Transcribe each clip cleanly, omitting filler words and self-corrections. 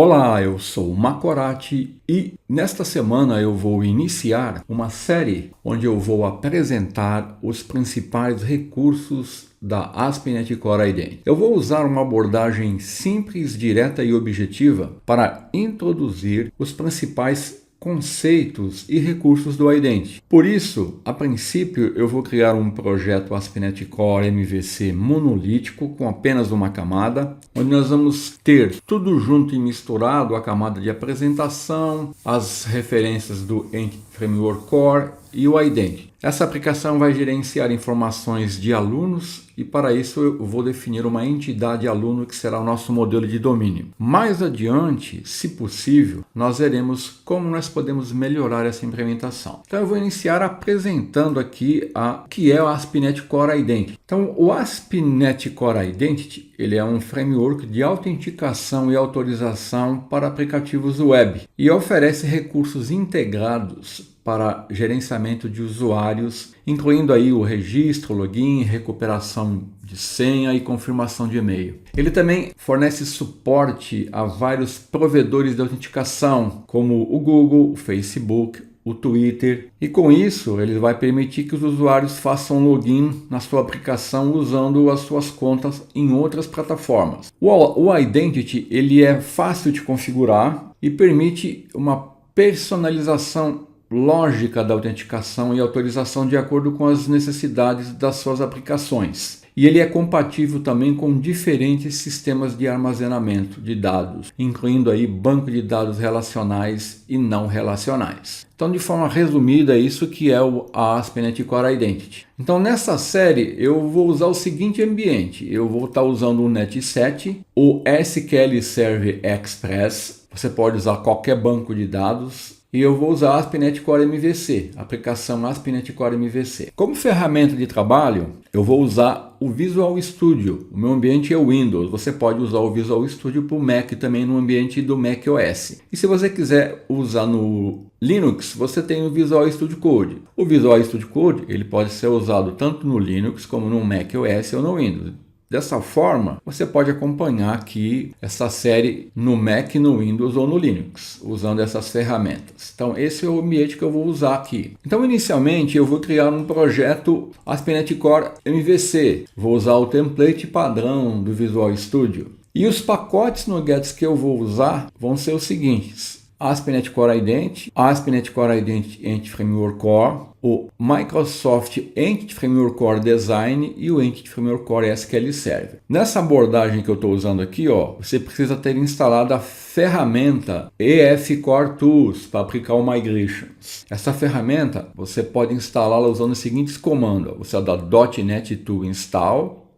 Olá, eu sou o Macorati e nesta semana eu vou iniciar uma série onde eu vou apresentar os principais recursos da ASP.NET Core Identity. Eu vou usar uma abordagem simples, direta e objetiva para introduzir os principais conceitos e recursos do Identity. Por isso, a princípio, eu vou criar um projeto ASP.NET Core MVC monolítico com apenas uma camada, onde nós vamos ter tudo junto e misturado, a camada de apresentação, as referências do Entity Framework Core e o Identity. Essa aplicação vai gerenciar informações de alunos e para isso eu vou definir uma entidade aluno que será o nosso modelo de domínio. Mais adiante, se possível, nós veremos como nós podemos melhorar essa implementação. Então eu vou iniciar apresentando aqui o que é o ASP.NET Core Identity. Então o ASP.NET Core Identity ele é um framework de autenticação e autorização para aplicativos web e oferece recursos integrados para gerenciamento de usuários, incluindo aí o registro, login, recuperação de senha e confirmação de e-mail. Ele também fornece suporte a vários provedores de autenticação, como o Google, o Facebook, o Twitter, e com isso ele vai permitir que os usuários façam login na sua aplicação usando as suas contas em outras plataformas. O Identity ele é fácil de configurar e permite uma personalização lógica da autenticação e autorização de acordo com as necessidades das suas aplicações. E ele é compatível também com diferentes sistemas de armazenamento de dados, incluindo aí banco de dados relacionais e não relacionais. Então, de forma resumida, é isso que é o ASP.NET Core Identity. Então, nessa série, eu vou usar o seguinte ambiente. Eu vou estar usando o NetSet, o SQL Server Express. Você pode usar qualquer banco de dados. E eu vou usar a ASP.NET Core MVC, a aplicação ASP.NET Core MVC. Como ferramenta de trabalho, eu vou usar o Visual Studio. O meu ambiente é o Windows. Você pode usar o Visual Studio para o Mac também no ambiente do macOS. E se você quiser usar no Linux, você tem o Visual Studio Code. O Visual Studio Code ele pode ser usado tanto no Linux como no macOS ou no Windows. Dessa forma, você pode acompanhar aqui essa série no Mac, no Windows ou no Linux, usando essas ferramentas. Então, esse é o ambiente que eu vou usar aqui. Então, inicialmente, eu vou criar um projeto ASP.NET Core MVC. Vou usar o template padrão do Visual Studio. E os pacotes nuggets que eu vou usar vão ser os seguintes: ASP.NET Core Identity, ASP.NET Core Identity Entity Framework Core, o Microsoft Entity Framework Core Design e o Entity Framework Core SQL Server. Nessa abordagem que eu estou usando aqui, você precisa ter instalado a ferramenta EF Core Tools para aplicar o Migrations. Essa ferramenta você pode instalá-la usando os seguintes comandos. Você dá .NET Tool Install --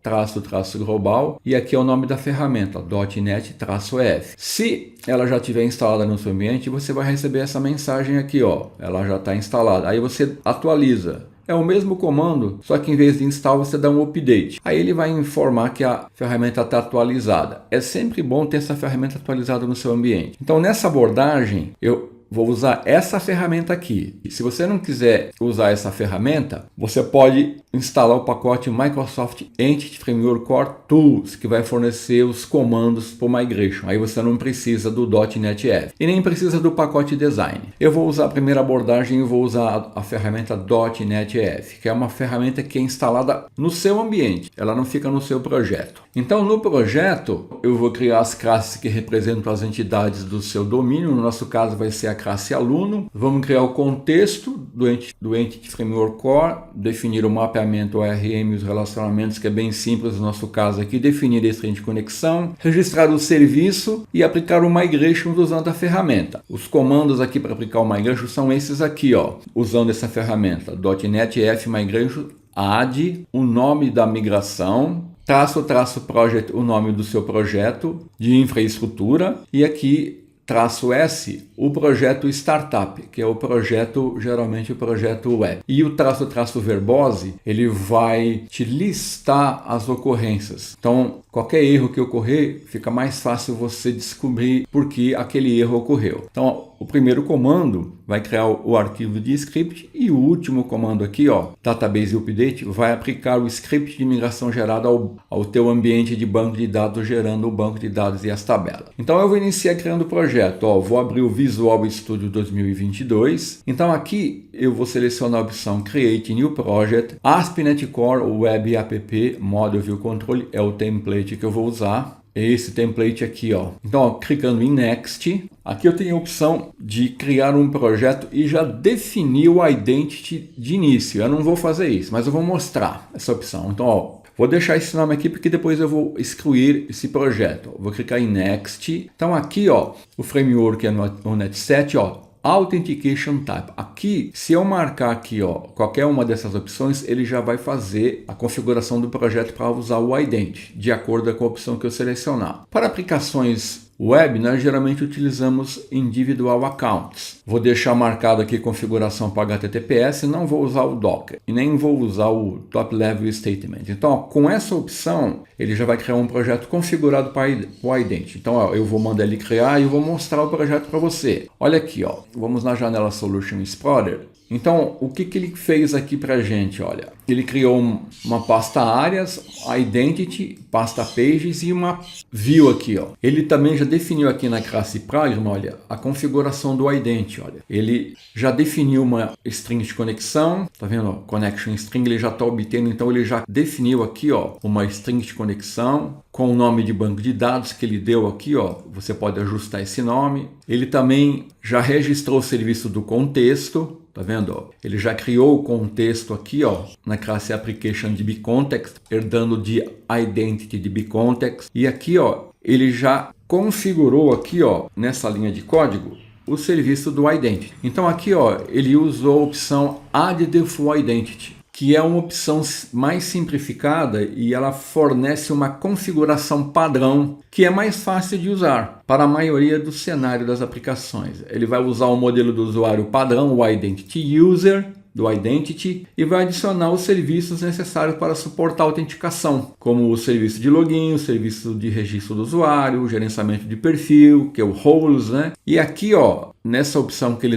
global e aqui é o nome da ferramenta .NET-EF. Se ela já estiver instalada no seu ambiente, você vai receber essa mensagem aqui, ela já está instalada. Aí você atualiza. É o mesmo comando, só que em vez de install você dá um update. Aí ele vai informar que a ferramenta está atualizada. É sempre bom ter essa ferramenta atualizada no seu ambiente. Então nessa abordagem eu vou usar essa ferramenta aqui. E se você não quiser usar essa ferramenta, você pode instalar o pacote Microsoft Entity Framework Core Tools, que vai fornecer os comandos para o Migration. Aí você não precisa do .NET-EF e nem precisa do pacote Design. Eu vou usar a primeira abordagem e vou usar a ferramenta .NET-EF, que é uma ferramenta que é instalada no seu ambiente. Ela não fica no seu projeto. Então, no projeto, eu vou criar as classes que representam as entidades do seu domínio. No nosso caso, vai ser a classe aluno. Vamos criar o contexto do Entity Framework Core, definir o mapeamento ORM e os relacionamentos, que é bem simples no nosso caso aqui, definir a string de conexão, registrar o serviço e aplicar o Migration usando a ferramenta. Os comandos aqui para aplicar o Migration são esses aqui, usando essa ferramenta .NET-EF Migration, add o nome da migração, --project, o nome do seu projeto de infraestrutura, e aqui -S, o projeto Startup, que é o projeto, geralmente o projeto web. E o --verbose, ele vai te listar as ocorrências. Então, qualquer erro que ocorrer, fica mais fácil você descobrir por que aquele erro ocorreu. Então, o primeiro comando vai criar o arquivo de script e o último comando aqui, ó, database update, vai aplicar o script de migração gerado ao teu ambiente de banco de dados, gerando o banco de dados e as tabelas. Então eu vou iniciar criando o projeto, ó, vou abrir o Visual Studio 2022. Então aqui eu vou selecionar a opção Create New Project, ASP.NET Core Web App Model View Control é o template que eu vou usar. Esse template aqui, ó. Então, ó, clicando em Next, aqui eu tenho a opção de criar um projeto e já definir o identity de início. Eu não vou fazer isso, mas eu vou mostrar essa opção. Então, ó, vou deixar esse nome aqui porque depois eu vou excluir esse projeto. Vou clicar em Next. Então, aqui, ó, o framework é no Net7, ó. Authentication Type. Aqui, se eu marcar aqui, ó, qualquer uma dessas opções, ele já vai fazer a configuração do projeto para usar o Identity, de acordo com a opção que eu selecionar. Para aplicações web, nós geralmente utilizamos Individual Accounts. Vou deixar marcado aqui configuração para HTTPS, não vou usar o Docker e nem vou usar o Top Level Statement. Então, ó, com essa opção, ele já vai criar um projeto configurado para o Identity. Então, ó, eu vou mandar ele criar e eu vou mostrar o projeto para você. Olha aqui, ó, vamos na janela Solution Explorer. Então, o que ele fez aqui para a gente? Olha, ele criou uma pasta áreas, Identity, pasta Pages e uma View aqui, ó. Ele também já definiu aqui na classe Program, olha, a configuração do Identity, olha. Ele já definiu uma string de conexão, tá vendo? Connection string, ele já está obtendo, então ele já definiu aqui, ó, uma string de conexão com o nome de banco de dados que ele deu aqui, ó. Você pode ajustar esse nome. Ele também já registrou o serviço do contexto. Tá vendo? Ele já criou o contexto aqui, ó, na classe Application DB Context, herdando de Identity DB Context. E aqui, ó, ele já configurou aqui, ó, nessa linha de código, o serviço do Identity. Então aqui, ó, ele usou a opção Add Default Identity, que é uma opção mais simplificada e ela fornece uma configuração padrão que é mais fácil de usar para a maioria do cenário das aplicações. Ele vai usar o modelo do usuário padrão, o Identity User, do Identity, e vai adicionar os serviços necessários para suportar a autenticação, como o serviço de login, o serviço de registro do usuário, o gerenciamento de perfil, que é o Roles, né? E aqui, ó, nessa opção que ele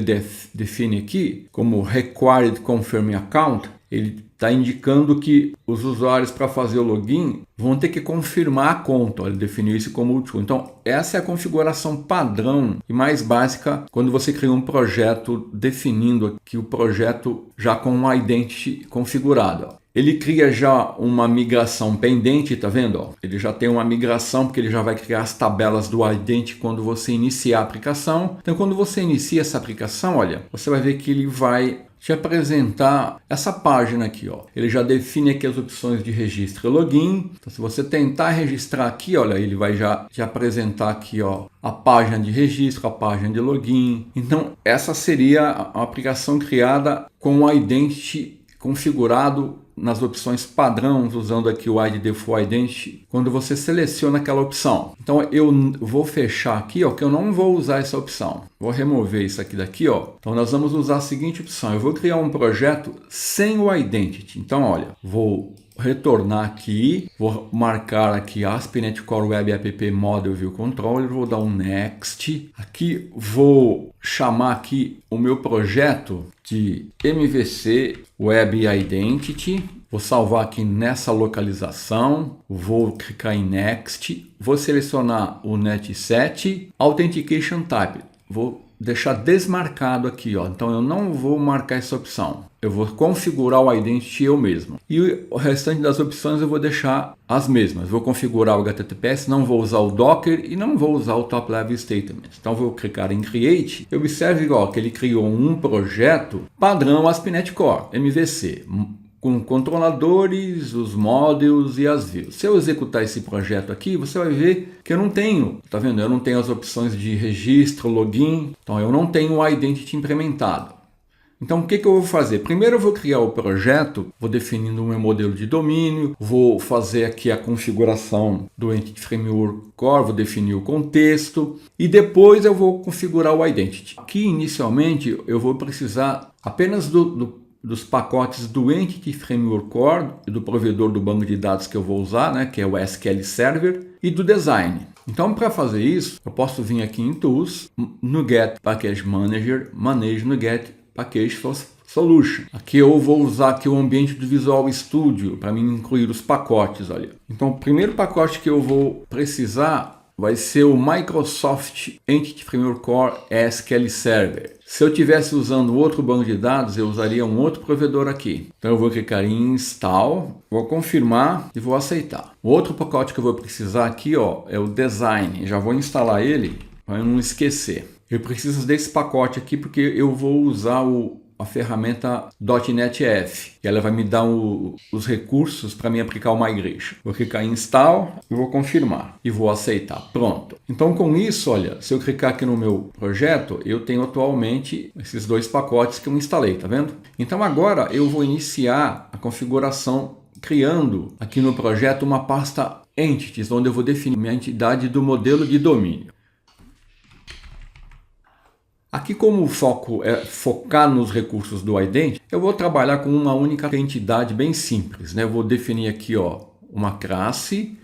define aqui, como Required Confirm Account, ele está indicando que os usuários, para fazer o login, vão ter que confirmar a conta. Ele definiu isso como útil. Então, essa é a configuração padrão e mais básica quando você cria um projeto definindo aqui o projeto já com um identity configurado. Ele cria já uma migração pendente, tá vendo? Ó? Ele já tem uma migração porque ele já vai criar as tabelas do Identity quando você iniciar a aplicação. Então, quando você inicia essa aplicação, olha, você vai ver que ele vai te apresentar essa página aqui, ó. Ele já define aqui as opções de registro e login. Então, se você tentar registrar aqui, olha, ele vai já te apresentar aqui, ó, a página de registro, a página de login. Então, essa seria a aplicação criada com o Identity configurado nas opções padrões, usando aqui o ID Default Identity, quando você seleciona aquela opção. Então eu vou fechar aqui, ó, que eu não vou usar essa opção. Vou remover isso aqui daqui, ó. Então nós vamos usar a seguinte opção. Eu vou criar um projeto sem o Identity. Então, olha, vou retornar aqui, vou marcar aqui ASP.NET Core Web App Model View Controller, vou dar um Next. Aqui vou chamar aqui o meu projeto de MVC Web Identity. Vou salvar aqui nessa localização, vou clicar em Next, vou selecionar o Net7 Authentication Type. Vou deixar desmarcado aqui, ó. Então eu não vou marcar essa opção. Eu vou configurar o Identity eu mesmo. E o restante das opções eu vou deixar as mesmas. Vou configurar o HTTPS, não vou usar o Docker e não vou usar o Top Level Statement. Então vou clicar em Create. Observe, ó, que ele criou um projeto padrão ASP.NET Core, MVC, com controladores, os modules e as views. Se eu executar esse projeto aqui, você vai ver que eu não tenho, tá vendo? Eu não tenho as opções de registro, login, então eu não tenho o Identity implementado. Então o que eu vou fazer? Primeiro eu vou criar o projeto, vou definindo o meu modelo de domínio, vou fazer aqui a configuração do Entity Framework Core, vou definir o contexto e depois eu vou configurar o Identity. Aqui inicialmente eu vou precisar apenas dos pacotes do Entity Framework Core e do provedor do banco de dados que eu vou usar, né, que é o SQL Server, e do design. Então, para fazer isso, eu posso vir aqui em Tools, no Get Package Manager, Manage no Get Package Solution. Aqui eu vou usar aqui o ambiente do Visual Studio para mim incluir os pacotes ali. Então, o primeiro pacote que eu vou precisar vai ser o Microsoft Entity Framework Core SQL Server. Se eu estivesse usando outro banco de dados, eu usaria um outro provedor aqui. Então eu vou clicar em Install, vou confirmar e vou aceitar. O outro pacote que eu vou precisar aqui, ó, é o Design. Já vou instalar ele para eu não esquecer. Eu preciso desse pacote aqui porque eu vou usar a ferramenta .NET-F, e ela vai me dar os recursos para me aplicar o Migration. Vou clicar em Install e vou confirmar e vou aceitar. Pronto. Então com isso, olha, se eu clicar aqui no meu projeto, eu tenho atualmente esses dois pacotes que eu instalei, tá vendo? Então agora eu vou iniciar a configuração criando aqui no projeto uma pasta Entities, onde eu vou definir minha entidade do modelo de domínio. Aqui, como o foco é focar nos recursos do Identity, eu vou trabalhar com uma única entidade bem simples, né? Eu vou definir aqui, ó, uma classe.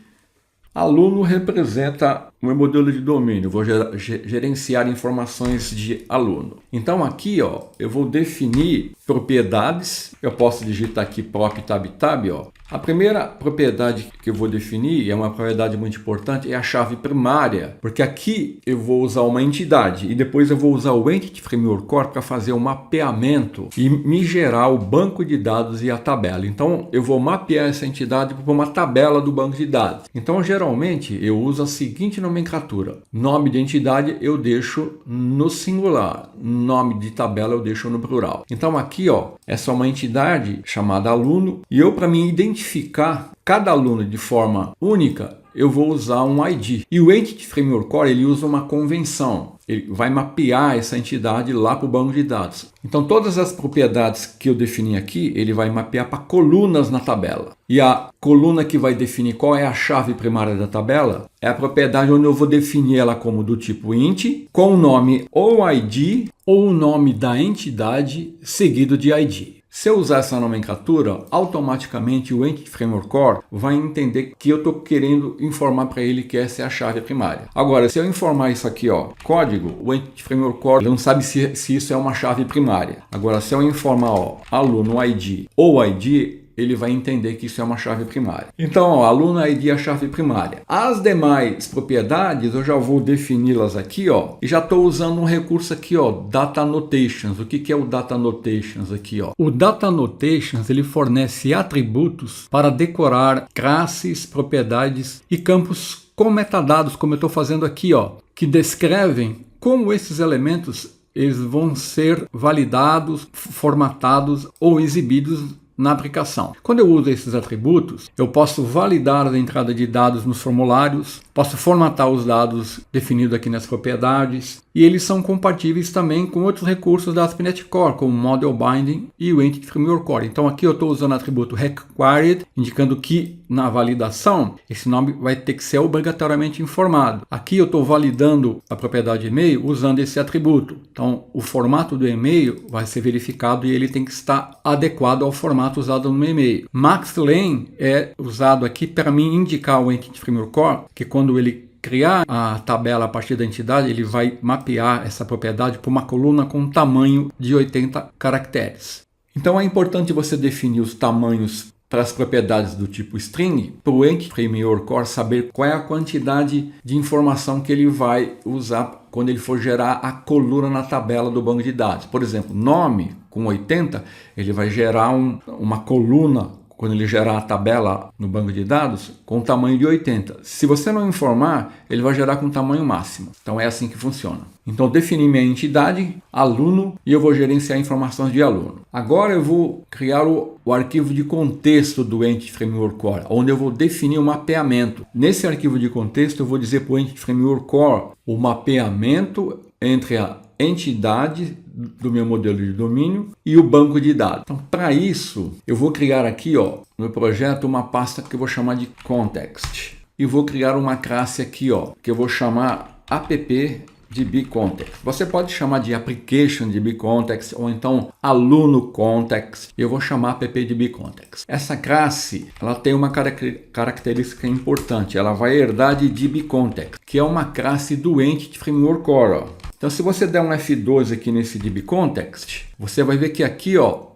Aluno representa o meu modelo de domínio. Eu vou gerenciar informações de aluno. Então aqui, ó, eu vou definir propriedades. Eu posso digitar aqui prop tab, ó. A primeira propriedade que eu vou definir, é uma propriedade muito importante, é a chave primária, porque aqui eu vou usar uma entidade e depois eu vou usar o Entity Framework Core para fazer um mapeamento e me gerar o banco de dados e a tabela. Então eu vou mapear essa entidade para uma tabela do banco de dados. Então geralmente eu uso a seguinte nomenclatura: nome de entidade eu deixo no singular, nome de tabela eu deixo no plural. Então aqui, ó, essa é uma entidade chamada aluno e eu, para me identificar cada aluno de forma única, eu vou usar um ID. E o Entity Framework Core, ele usa uma convenção. Ele vai mapear essa entidade lá para o banco de dados. Então todas as propriedades que eu defini aqui, ele vai mapear para colunas na tabela. E a coluna que vai definir qual é a chave primária da tabela é a propriedade onde eu vou definir ela como do tipo int, com o nome ou ID ou o nome da entidade seguido de ID. Se eu usar essa nomenclatura, automaticamente o Entity Framework Core vai entender que eu estou querendo informar para ele que essa é a chave primária. Agora, se eu informar isso aqui, ó, código, o Entity Framework Core não sabe se isso é uma chave primária. Agora, se eu informar, ó, aluno ID ou ID, ele vai entender que isso é uma chave primária. Então, ó, aluno ID é a chave primária. As demais propriedades eu já vou defini-las aqui, ó, e já estou usando um recurso aqui, ó, Data Annotations. O que é o Data Annotations aqui, ó? O Data Annotations, ele fornece atributos para decorar classes, propriedades e campos com metadados, como eu estou fazendo aqui, ó, que descrevem como esses elementos eles vão ser validados, formatados ou exibidos na aplicação. Quando eu uso esses atributos, eu posso validar a entrada de dados nos formulários, posso formatar os dados definidos aqui nas propriedades, e eles são compatíveis também com outros recursos da ASP.NET Core, como Model Binding e o Entity Framework Core. Então aqui eu estou usando o atributo required, indicando que na validação esse nome vai ter que ser obrigatoriamente informado. Aqui eu estou validando a propriedade e-mail usando esse atributo. Então o formato do e-mail vai ser verificado e ele tem que estar adequado ao formato usado no e-mail. MaxLane é usado aqui para mim indicar o Entity Framework Core, que quando ele criar a tabela a partir da entidade, ele vai mapear essa propriedade para uma coluna com um tamanho de 80 caracteres. Então é importante você definir os tamanhos para as propriedades do tipo string, para o Entity Framework Core saber qual é a quantidade de informação que ele vai usar quando ele for gerar a coluna na tabela do banco de dados. Por exemplo, nome com 80, ele vai gerar uma coluna quando ele gerar a tabela no banco de dados com tamanho de 80. Se você não informar, ele vai gerar com tamanho máximo. Então é assim que funciona. Então defini minha entidade, aluno, e eu vou gerenciar informações de aluno. Agora eu vou criar o arquivo de contexto do Entity Framework Core, onde eu vou definir o mapeamento. Nesse arquivo de contexto eu vou dizer para o Entity Framework Core o mapeamento entre a entidade do meu modelo de domínio e o banco de dados. Então, para isso, eu vou criar aqui, ó, no projeto, uma pasta que eu vou chamar de context. E vou criar uma classe aqui, ó, que eu vou chamar app DB Context. Você pode chamar de Application DB Context ou então Aluno Context. Eu vou chamar PPDB Context. Essa classe, ela tem uma característica importante. Ela vai herdar de DB Context, que é uma classe do Entity Framework Core. Então, se você der um F12 aqui nesse DB Context, você vai ver que aqui,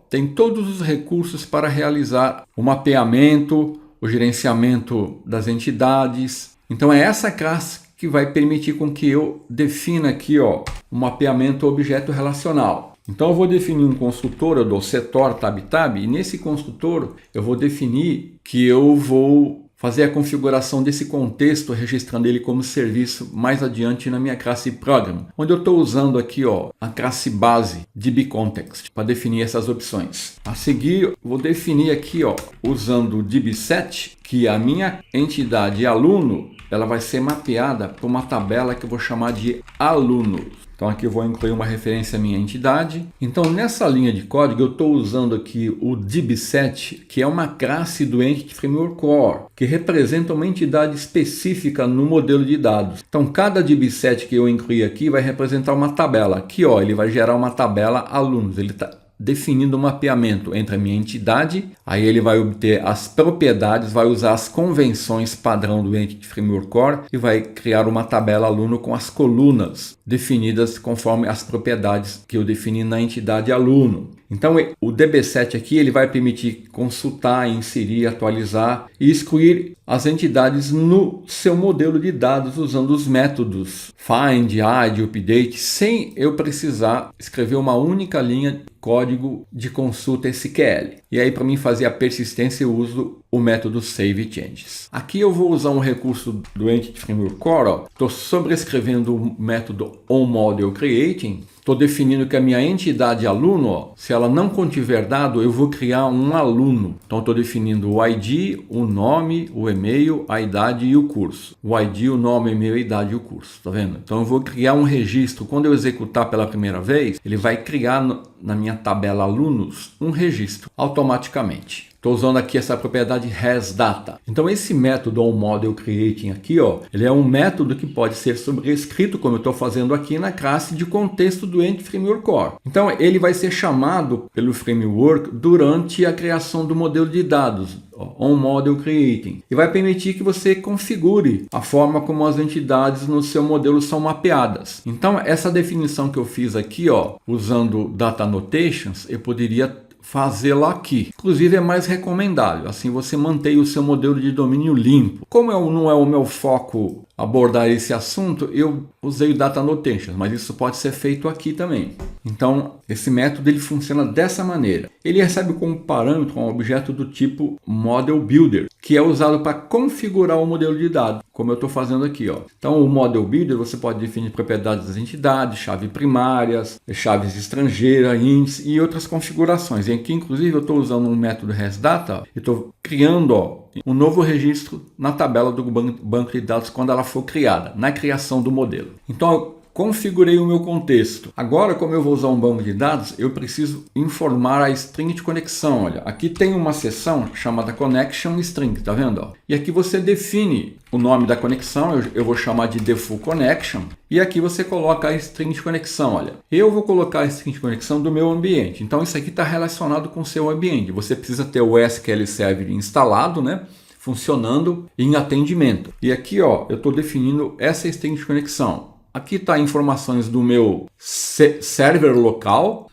tem todos os recursos para realizar o mapeamento, o gerenciamento das entidades. Então, é essa classe que vai permitir com que eu defina aqui, o mapeamento objeto relacional. Então, eu vou definir um construtor, eu dou setor tab, e nesse construtor eu vou definir que eu vou fazer a configuração desse contexto, registrando ele como serviço mais adiante na minha classe Program, onde eu estou usando aqui a classe base DB Context para definir essas opções. A seguir, vou definir aqui usando o DBSet, que a minha entidade aluno ela vai ser mapeada por uma tabela que eu vou chamar de alunos. Então aqui eu vou incluir uma referência à minha entidade. Então nessa linha de código eu estou usando aqui o DBSet, que é uma classe do Entity Framework Core, que representa uma entidade específica no modelo de dados. Então cada DBSet que eu incluir aqui vai representar uma tabela. Aqui ele vai gerar uma tabela alunos. Ele está definindo o mapeamento entre a minha entidade, aí ele vai obter as propriedades, vai usar as convenções padrão do Entity Framework Core e vai criar uma tabela aluno com as colunas definidas conforme as propriedades que eu defini na entidade aluno. Então o DBSet aqui ele vai permitir consultar, inserir, atualizar e excluir as entidades no seu modelo de dados usando os métodos find, hide, update, sem eu precisar escrever uma única linha de código de consulta SQL. E aí para mim fazer a persistência eu uso o método save changes. Aqui eu vou usar um recurso do Entity Framework Core. Estou sobrescrevendo o método onModelCreating. Estou definindo que a minha entidade aluno, se ela não contiver dado, eu vou criar um aluno. Então estou definindo o ID, o nome, o e-mail, a idade e o curso. O ID, o nome, o e-mail, a idade e o curso. Tá vendo? Então eu vou criar um registro. Quando eu executar pela primeira vez, ele vai criar na minha tabela alunos um registro automaticamente. Estou usando aqui essa propriedade hasData. Então esse método onModelCreating aqui, ele é um método que pode ser sobrescrito, como eu estou fazendo aqui na classe de contexto do Entity Framework Core. Então ele vai ser chamado pelo framework durante a criação do modelo de dados, onModelCreating, e vai permitir que você configure a forma como as entidades no seu modelo são mapeadas. Então essa definição que eu fiz aqui, usando Data Annotations, eu poderia fazê-la aqui. Inclusive é mais recomendável, assim você mantém o seu modelo de domínio limpo. Como não é o meu foco abordar esse assunto, eu usei o Data Annotations, mas isso pode ser feito aqui também. Então, esse método ele funciona dessa maneira. Ele recebe como parâmetro um objeto do tipo Model Builder, que é usado para configurar o modelo de dados, como eu estou fazendo aqui. Então, o Model Builder você pode definir propriedades das entidades, chaves primárias, chaves estrangeiras, índice e outras configurações. E aqui, inclusive, eu estou usando um método hasData e estou criando um novo registro na tabela do banco de dados quando ela for criada, na criação do modelo. Então, eu configurei o meu contexto. Agora, como eu vou usar um banco de dados, eu preciso informar a string de conexão. Olha, aqui tem uma seção chamada Connection String, tá vendo? E aqui você define o nome da conexão, eu vou chamar de Default Connection, e aqui você coloca a string de conexão. Olha, eu vou colocar a string de conexão do meu ambiente. Então isso aqui está relacionado com o seu ambiente. Você precisa ter o SQL Server instalado, né? Funcionando em atendimento. E aqui, eu estou definindo essa string de conexão. Aqui está informações do meu server local,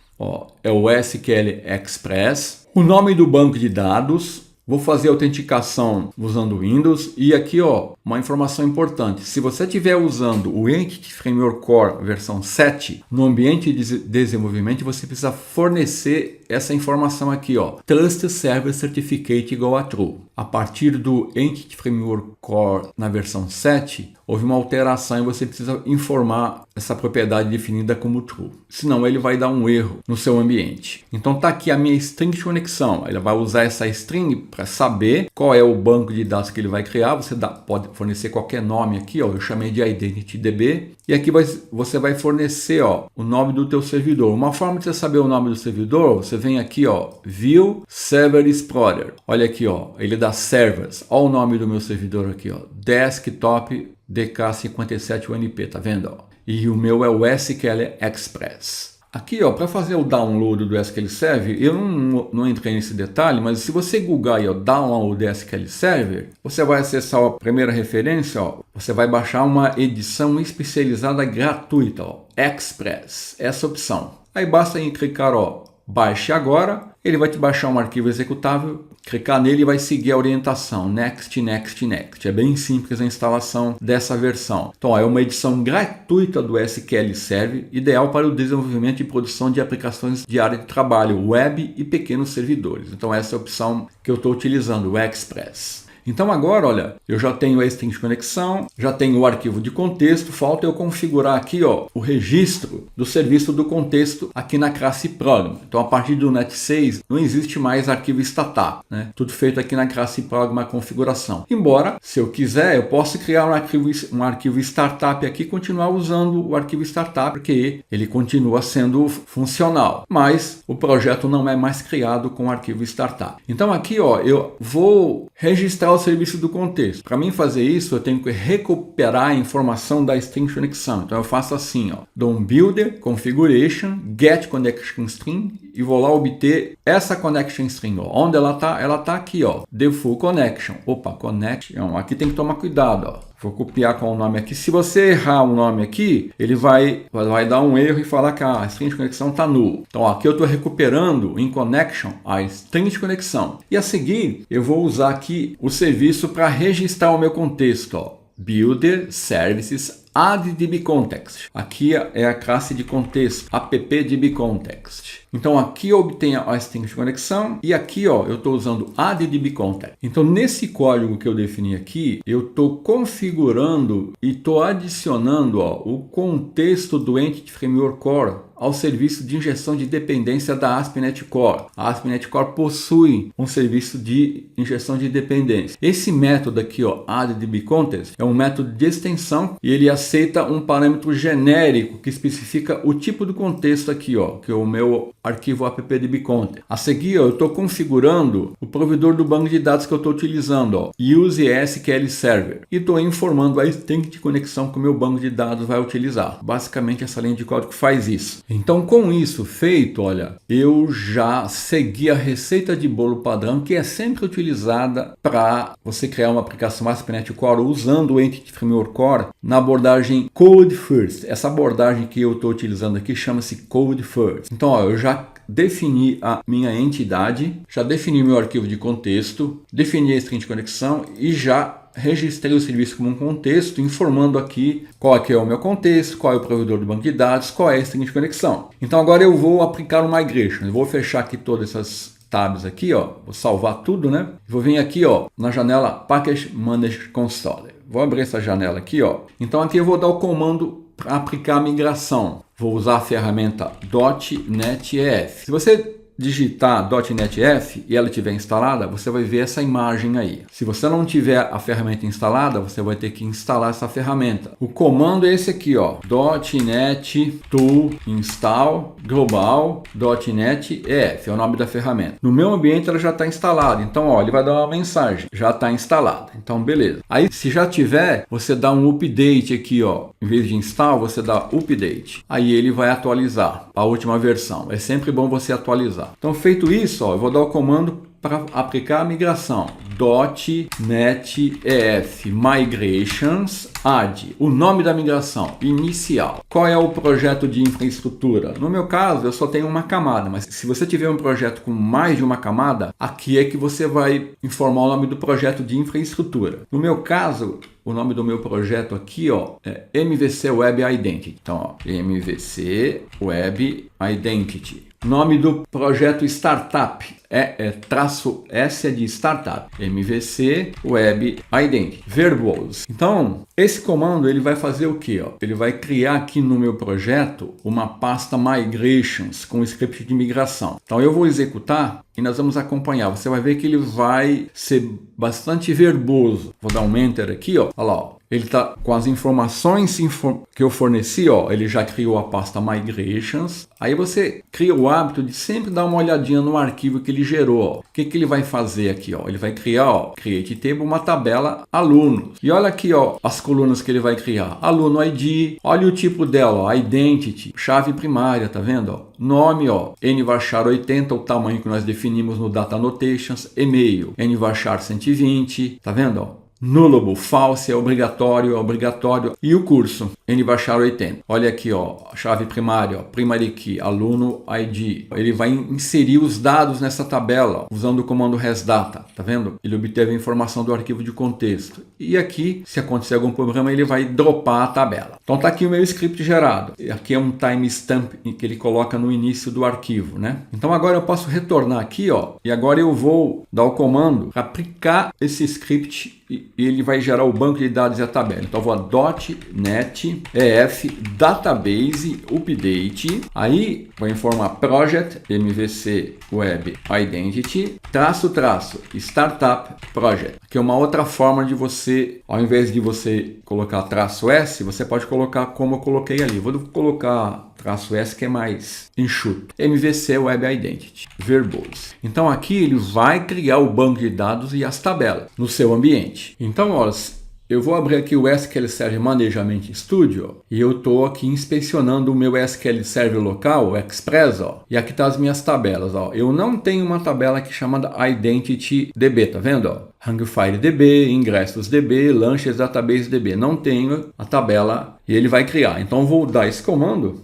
é o SQL Express, o nome do banco de dados. Vou fazer a autenticação usando o Windows e aqui uma informação importante. Se você estiver usando o Entity Framework Core versão 7 no ambiente de desenvolvimento, você precisa fornecer essa informação aqui, Trust Server Certificate igual a True. A partir do Entity Framework Core na versão 7, houve uma alteração e você precisa informar essa propriedade definida como True. Senão ele vai dar um erro no seu ambiente. Então tá aqui a minha string de conexão. Ele vai usar essa string para saber qual é o banco de dados que ele vai criar. Você pode fornecer qualquer nome aqui, eu chamei de IdentityDB. E aqui você vai fornecer o nome do teu servidor. Uma forma de você saber o nome do servidor, você vem aqui, View Server Explorer. Olha aqui, ele dá servers. Olha o nome do meu servidor aqui, Desktop DK57UNP, tá vendo? e o meu é o SQL Express. Aqui, ó, para fazer o download do SQL Server, eu não entrei nesse detalhe, mas se você googar aí, ó, download SQL Server, você vai acessar a primeira referência, ó, você vai baixar uma edição especializada gratuita, ó, Express, essa opção. Aí basta clicar, ó, baixe agora, ele vai te baixar um arquivo executável, clicar nele e vai seguir a orientação, next, next, next. É bem simples a instalação dessa versão. Então, ó, é uma edição gratuita do SQL Server, ideal para o desenvolvimento e produção de aplicações de área de trabalho, web e pequenos servidores. Então, essa é a opção que eu estou utilizando, o Express. Então agora, olha, eu já tenho a string de conexão, já tenho o arquivo de contexto, falta eu configurar aqui, ó, o registro do serviço do contexto aqui na classe Program. Então a partir do Net 6 não existe mais arquivo startup, né? Tudo feito aqui na classe Program, a configuração. Embora, se eu quiser, eu posso criar um arquivo startup aqui e continuar usando o arquivo startup, porque ele continua sendo funcional. Mas o projeto não é mais criado com o arquivo startup. Então aqui, ó, eu vou registrar o serviço do contexto. Para mim fazer isso, eu tenho que recuperar a informação da string de conexão. Então eu faço assim, ó, dou um builder, configuration, get connection string e vou lá obter essa connection string. Ó. Onde ela tá? Ela tá aqui, ó, default connection. Opa, connection. Aqui tem que tomar cuidado, ó. Vou copiar com o nome aqui. Se você errar o nome aqui, ele vai dar um erro e falar que a string de conexão está null. Então aqui eu estou recuperando em connection a string de conexão. E a seguir, eu vou usar aqui o serviço para registrar o meu contexto. Ó. Builder Services addDbContext. Aqui é a classe de contexto, appdbContext. Então aqui eu obtenho a string de conexão e aqui, ó, eu estou usando addDbContext. Então nesse código que eu defini aqui, eu estou configurando e estou adicionando, ó, o contexto do Entity Framework Core ao serviço de injeção de dependência da ASP.NET Core. A ASP.NET Core possui um serviço de injeção de dependência. Esse método aqui, ó, addDbContext, é um método de extensão e ele aceita um parâmetro genérico que especifica o tipo do contexto aqui, ó, que é o meu arquivo appdbcontext. A seguir, ó, eu estou configurando o provedor do banco de dados que eu estou utilizando, ó, use SQL Server, e estou informando a string de conexão que o meu banco de dados vai utilizar. Basicamente, essa linha de código faz isso. Então, com isso feito, olha, eu já segui a receita de bolo padrão que é sempre utilizada para você criar uma aplicação ASP.NET Core usando o Entity Framework Core na abordagem Code First. Essa abordagem que eu estou utilizando aqui chama-se Code First. Então, ó, eu já defini a minha entidade, já defini meu arquivo de contexto, defini a string de conexão e já registrei o serviço como um contexto, informando aqui qual é o meu contexto, qual é o provedor do banco de dados, qual é a string de conexão. Então agora eu vou aplicar o migration. Eu vou fechar aqui todas essas tabs aqui, ó, vou salvar tudo, né? Vou vir aqui, ó, na janela Package Manager Console. Vou abrir essa janela aqui, ó. Então aqui eu vou dar o comando para aplicar a migração. Vou usar a ferramenta .NETF. Se você digitar .NETF e ela estiver instalada, você vai ver essa imagem aí. Se você não tiver a ferramenta instalada, você vai ter que instalar essa ferramenta. O comando é esse aqui, ó, .NET to install global .NETF, é o nome da ferramenta. No meu ambiente ela já está instalada, então ó, ele vai dar uma mensagem, já está instalada. Então beleza. Aí se já tiver, você dá um update aqui, ó, em vez de install, você dá update. Aí ele vai atualizar a última versão. É sempre bom você atualizar. Então, feito isso, ó, eu vou dar o comando para aplicar a migração. .NETF migrations add o nome da migração inicial. Qual é o projeto de infraestrutura? No meu caso, eu só tenho uma camada, mas se você tiver um projeto com mais de uma camada, aqui é que você vai informar o nome do projeto de infraestrutura. No meu caso, o nome do meu projeto aqui, ó, é MVC Web Identity. Então, ó, MVC Web Identity. Nome do projeto Startup traço S é de Startup, MVC Web Identity, Verbose. Então, esse comando ele vai fazer o que? Ele vai criar aqui no meu projeto uma pasta Migrations com script de migração. Então, eu vou executar e nós vamos acompanhar. Você vai ver que ele vai ser bastante verboso. Vou dar um Enter aqui, ó. Olha lá, ó. ele está com as informações que eu forneci, ó, ele já criou a pasta Migrations. Aí você cria o hábito de sempre dar uma olhadinha no arquivo que ele gerou. Ó. O que ele vai fazer aqui? Ó? Ele vai criar, ó, Create Table, uma tabela alunos. E olha aqui, ó, as colunas que ele vai criar. Aluno ID, olha o tipo dela, ó, Identity, chave primária, tá vendo? Ó? Nome, ó, nvarchar 80, o tamanho que nós definimos no Data Annotations. E-mail, nvarchar 120, tá vendo? Ó? Nullable, false, é obrigatório. E o curso, nvarchar 80. Olha aqui, ó, a chave primária, ó, primary key, aluno ID. Ele vai inserir os dados nessa tabela, ó, usando o comando resdata, tá vendo? Ele obteve a informação do arquivo de contexto. E aqui, se acontecer algum problema, ele vai dropar a tabela. Então tá aqui o meu script gerado. Aqui é um timestamp que ele coloca no início do arquivo, né? Então agora eu posso retornar aqui, ó, e agora eu vou dar o comando para aplicar esse script e ele vai gerar o banco de dados e a tabela. Então eu vou a .NET EF Database Update, aí vou informar Project MVC Web Identity --Startup Project, que é uma outra forma de você, ao invés de você colocar -S, você pode colocar como eu coloquei ali. Vou colocar -S, que é mais enxuto. MVC Web Identity, verbose. Então aqui ele vai criar o banco de dados e as tabelas no seu ambiente. Então, olha, eu vou abrir aqui o SQL Server Management Studio e eu estou aqui inspecionando o meu SQL Server local, o Express, ó, e aqui tá as minhas tabelas. Ó. Eu não tenho uma tabela aqui chamada Identity DB, tá vendo? Ó? Hangfire DB, ingressos DB, Launches Database DB. Não tenho a tabela e ele vai criar. Então eu vou dar esse comando.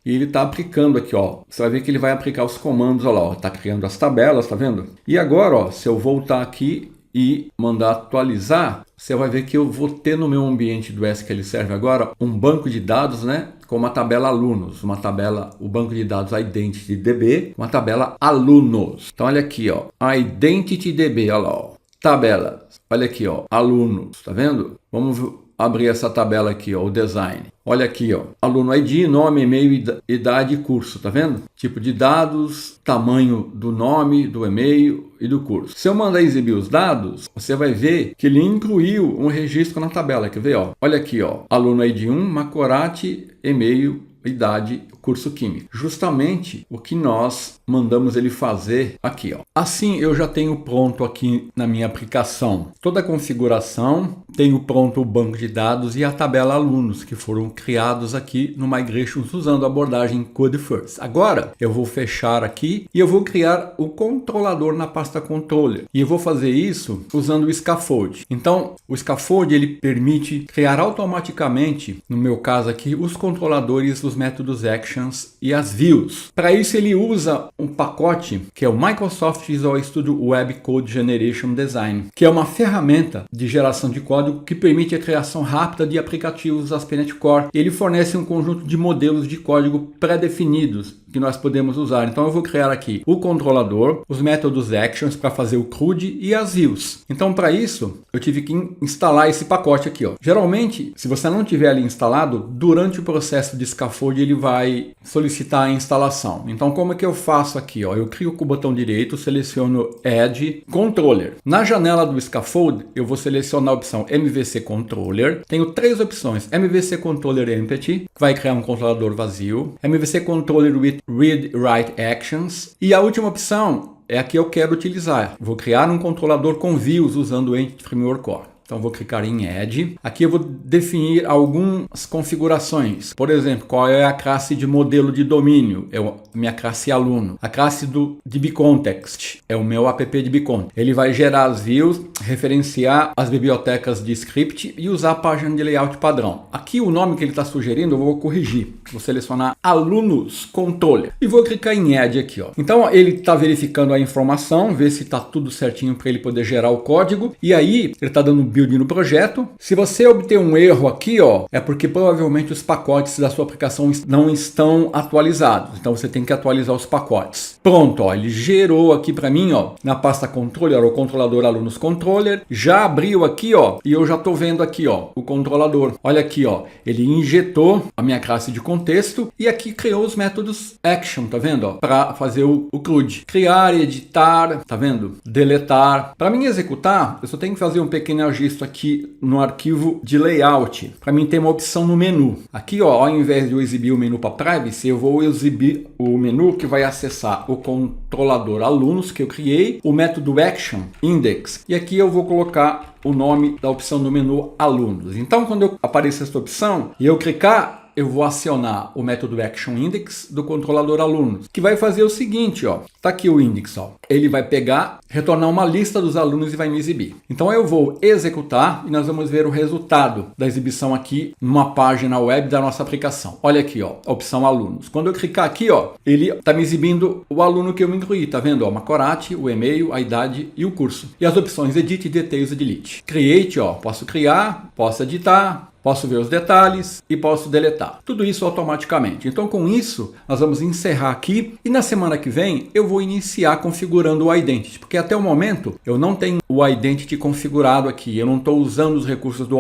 E ele está aplicando aqui, ó. Você vai ver que ele vai aplicar os comandos, olha lá, está criando as tabelas, tá vendo? E agora, ó, se eu voltar aqui e mandar atualizar, você vai ver que eu vou ter no meu ambiente do SQL Server agora um banco de dados, né? Com uma tabela alunos, uma tabela, o banco de dados Identity DB, uma tabela alunos. Então olha aqui, ó, Identity DB, olha lá, ó, tabelas. Olha aqui, ó, alunos, tá vendo? Vamos abrir essa tabela aqui, ó, o design. Olha aqui, ó, aluno ID, nome, e-mail, idade e curso, tá vendo? Tipo de dados, tamanho do nome, do e-mail e do curso. Se eu mandar exibir os dados, você vai ver que ele incluiu um registro na tabela, quer ver, ó? Olha aqui, ó, aluno ID 1, Macorati, e-mail, idade, curso químico. Justamente o que nós mandamos ele fazer aqui, ó. Assim eu já tenho pronto aqui na minha aplicação toda a configuração, tenho pronto o banco de dados e a tabela alunos que foram criados aqui no Migrations usando a abordagem Code First. Agora eu vou fechar aqui e eu vou criar o controlador na pasta Controller. E eu vou fazer isso usando o Scaffold. Então o Scaffold ele permite criar automaticamente, no meu caso aqui, os controladores, os métodos Actions e as Views. Para isso ele usa um pacote que é o Microsoft Visual Studio Web Code Generation Design, que é uma ferramenta de geração de código que permite a criação rápida de aplicativos ASP.NET Core. Ele fornece um conjunto de modelos de código pré-definidos que nós podemos usar. Então eu vou criar aqui o controlador, os métodos Actions para fazer o CRUD e as Views. Então para isso eu tive que instalar esse pacote aqui, ó. Geralmente, se você não tiver ali instalado, durante o processo de Scaffold ele vai solicitar a instalação. Então como é que eu faço aqui, ó? Eu crio com o botão direito, seleciono Add Controller. Na janela do Scaffold eu vou selecionar a opção MVC Controller. Tenho três opções: MVC Controller Empty, que vai criar um controlador vazio, MVC Controller with Read-Write Actions, e a última opção é a que eu quero utilizar. Vou criar um controlador com views usando o Entity Framework Core. Então vou clicar em Add. Aqui eu vou definir algumas configurações. Por exemplo, qual é a classe de modelo de domínio? É a minha classe aluno. A classe do DBContext é o meu app DBContext. Ele vai gerar as views, referenciar as bibliotecas de script e usar a página de layout padrão. Aqui o nome que ele está sugerindo eu vou corrigir. Vou selecionar alunos controller e vou clicar em Add aqui, ó. Então ele está verificando a informação, ver se está tudo certinho para ele poder gerar o código. E aí ele está dando build no projeto. Se você obter um erro aqui, ó, é porque provavelmente os pacotes da sua aplicação não estão atualizados. Então você tem que atualizar os pacotes. Pronto, ó, ele gerou aqui para mim, ó, na pasta controller, o controlador alunos controller. Já abriu aqui, ó, e eu já tô vendo aqui, ó, o controlador. Olha aqui, ó, ele injetou a minha classe de contexto e aqui criou os métodos action, tá vendo, ó, para fazer o CRUD. Criar, editar, tá vendo? Deletar. Para mim executar, eu só tenho que fazer um pequeno ajuste visto aqui no arquivo de layout, para mim tem uma opção no menu. Aqui, ó, ao invés de eu exibir o menu para privacy, eu vou exibir o menu que vai acessar o controlador alunos que eu criei, o método action index, e aqui eu vou colocar o nome da opção no menu alunos. Então, quando aparecer essa opção e eu clicar, eu vou acionar o método action index do controlador alunos, que vai fazer o seguinte, ó. Tá aqui o index, ó. Ele vai pegar, retornar uma lista dos alunos e vai me exibir. Então eu vou executar e nós vamos ver o resultado da exibição aqui numa página web da nossa aplicação. Olha aqui, ó, a opção alunos. Quando eu clicar aqui, ó, ele tá me exibindo o aluno que eu incluí, tá vendo? Ó, Macorati, o e-mail, a idade e o curso. E as opções edit, details e delete. Create, ó, posso criar, posso editar, posso ver os detalhes e posso deletar. Tudo isso automaticamente. Então, com isso, nós vamos encerrar aqui e na semana que vem eu vou iniciar configurando o Identity, porque até o momento eu não tenho o Identity configurado aqui. Eu não estou usando os recursos do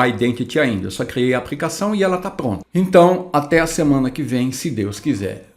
Identity ainda. Eu só criei a aplicação e ela está pronta. Então, até a semana que vem, se Deus quiser.